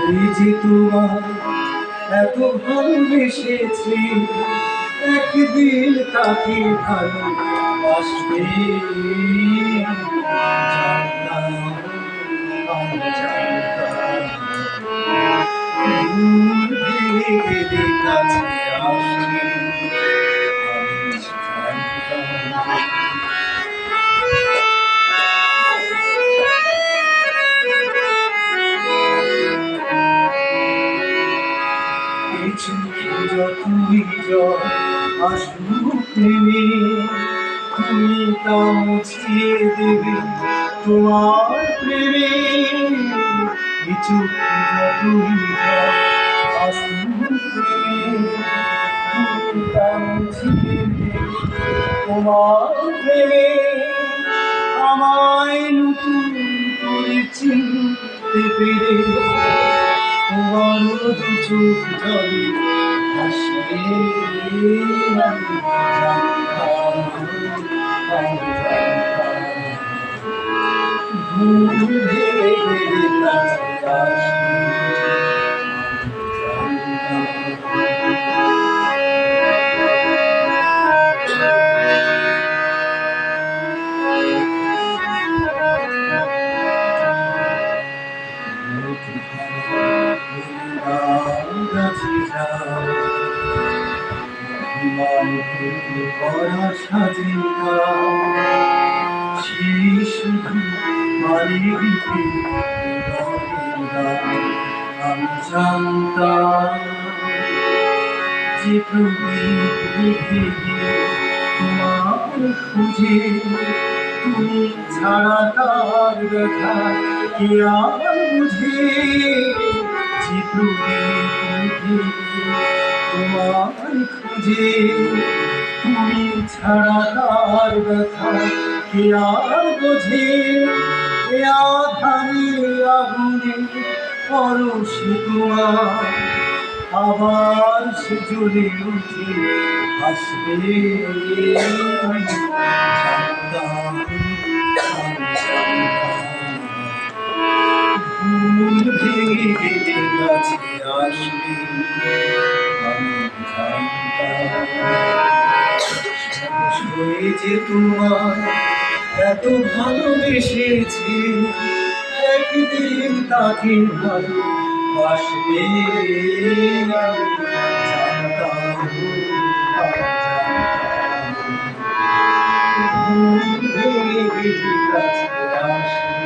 ওই যে তোমার এত ভালোবেসেছি, একদিন তাকে ভালোবাসবে জানতাম, আমি জানতাম। ভুল ভেবে কাছে আসলে আমি জানতাম। চোখে যতই জল আসুক নেমে, তুমি তা মুছিয়ে দেবে তোমার প্রেমে। চোখে যতই জল আসুক নেমে, তুমি তা মুছিয়ে দেবে তোমার প্রেমে। আমায় নতুন করে চিনতে পেরে তোমার দু চোখ জলে ভাসবে আমি জানতাম, আমি জানতাম। ভুল ভেবে কাছে আসবে আমি জানতাম। করা স্বাধীনতা সেই শুধু মালিককে আমি জানতাম যে প্রদীপ রেখে গিয়ে তোমার খুঁজে, তুমি ছাড়া তার ব্যথা কে আর বুঝে। যে প্রদীপ রেখে গিয়ে তোমার খুঁজে, তুমি ছাড়া তার ব্যথা কে আর বোঝে। এ আধারে আগুনে পরশে তোমার আবার সে জ্বলে উঠে আসবে জানতাম, আমি জানতাম। ভুল ভেবে কাছে আসবে আমি জানতাম। যে তোমার এত ভালোবেসেছি, একদিন তাকে ভালোবাসবে আমি জানতাম, আমি জানতাম। ভুল ভেবে কাছে আসবে।